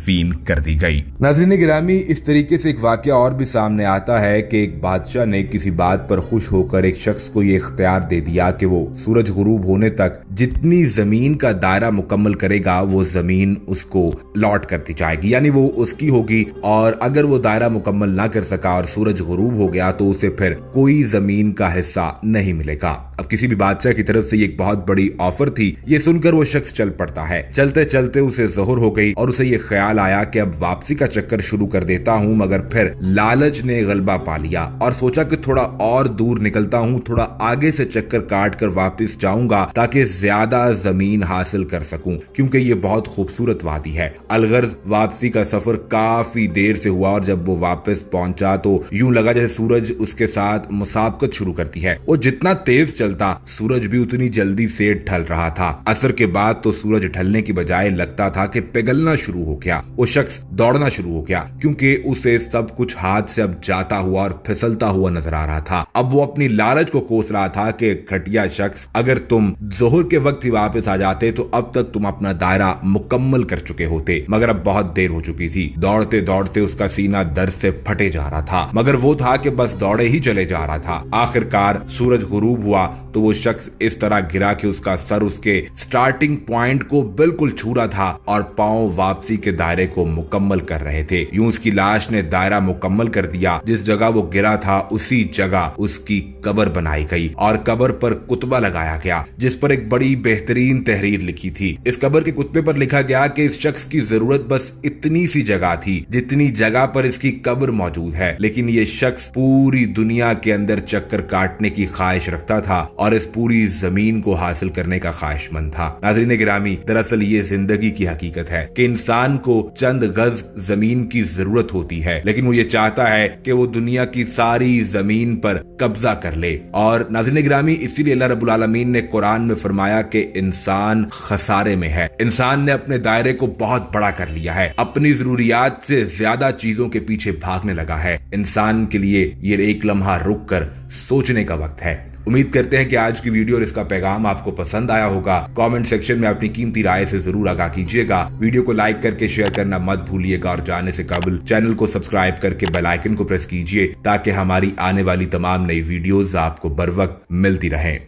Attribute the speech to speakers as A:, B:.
A: तदफीन कर दी गई।
B: नाज़रीन गिरामी, इस तरीके से एक वाकया और भी सामने आता है कि एक बादशाह ने किसी बात पर खुश होकर एक शख्स को ये इख्तियार दे दिया कि वो सूरज गुरूब होने तक जितनी जमीन का दायरा मुकम्मल करेगा वो जमीन उसको लौट करती जाएगी, यानी वो उसकी होगी। और अगर वो दायरा मुकम्मल ना कर सका और सूरज गुरूब हो गया तो उसे फिर कोई जमीन का हिस्सा नहीं मिलेगा। अब किसी भी बादशाह की तरफ से ये एक बहुत बड़ी ऑफर थी। ये सुनकर वो शख्स चल पड़ता है। चलते चलते उसे ज़ोहर हो गई और उसे ये ख्याल आया कि अब वापसी का चक्कर शुरू कर देता हूँ, मगर फिर लालच ने गलबा पा लिया और सोचा कि थोड़ा और दूर निकलता हूँ, थोड़ा आगे से चक्कर काट कर वापस जाऊंगा ताकि ज्यादा जमीन हासिल कर सकूं, क्योंकि ये बहुत खूबसूरत वादी है। अलगर्ज वापसी का सफर काफी देर से हुआ और जब वो वापस पहुंचा तो यूं लगा जैसे सूरज उसके साथ मुसाबकत शुरू करती है। वो जितना तेज चलता सूरज भी उतनी जल्दी से ढल रहा था। असर के बाद तो सूरज ढलने की बजाय लगता था कि पिघलना शुरू हो गया। वो शख्स दौड़ना शुरू हो गया क्योंकि उसे सब कुछ हाथ से अब जाता हुआ और फिसलता हुआ नजर आ रहा था। अब वो अपनी लालच को कोस रहा था कि घटिया शख्स, अगर तुम जोहर के वक्त ही वापस आ जाते तो अब तक तुम अपना दायरा मुकम्मल कर चुके होते, मगर अब बहुत देर हो चुकी थी। दौड़ते दौड़ते उसका सीना दर्द से फटे जा रहा था, मगर वो था कि बस दौड़े ही चले जा रहा था। आखिरकार सूरज गुरूब हुआ तो वो शख्स इस तरह गिरा कि उसका सर उसके स्टार्टिंग पॉइंट को बिल्कुल छू रहा था और पांव वापसी के दायरे को मुकम्मल कर रहे थे। यूं उसकी लाश ने दायरा मुकम्मल कर दिया। जिस जगह वो गिरा था उसी जगह उसकी कब्र बनाई गई और कब्र पर कुतबा लगाया गया जिस पर एक बड़ी बेहतरीन तहरीर लिखी थी। इस कब्र के कुतबे पर लिखा गया कि इस शख्स की जरूरत बस इतनी सी जगह थी जितनी जगह पर इसकी कब्र मौजूद है, लेकिन ये शख्स पूरी दुनिया के अंदर चक्कर काटने की ख्वाहिश रखता था और इस पूरी जमीन को हासिल करने का ख्वाहिशमंद था। नाज़रीन गिरामी, दरअसल ये जिंदगी की हकीकत है कि इंसान को चंद गज जमीन की जरूरत होती है, लेकिन वो ये चाहता है कि वो दुनिया की सारी जमीन पर कब्जा कर ले। और नाज़रीन गिरामी, इसीलिए अल्लाह रब्बुल आलमीन ने कुरान में फरमाया कि इंसान खसारे में है। इंसान ने अपने दायरे को बहुत बड़ा कर लिया है, अपनी जरूरियात से ज्यादा चीजों के पीछे भागने लगा है। इंसान के लिए ये एक लम्हा रुक कर सोचने का वक्त है। उम्मीद करते हैं कि आज की वीडियो और इसका पैगाम आपको पसंद आया होगा। कमेंट सेक्शन में अपनी कीमती राय से जरूर आगाह कीजिएगा। वीडियो को लाइक करके शेयर करना मत भूलिएगा और जाने से कबल चैनल को सब्सक्राइब करके बेल आइकन को प्रेस कीजिए ताकि हमारी आने वाली तमाम नई वीडियोस आपको बर वक्त मिलती रहें।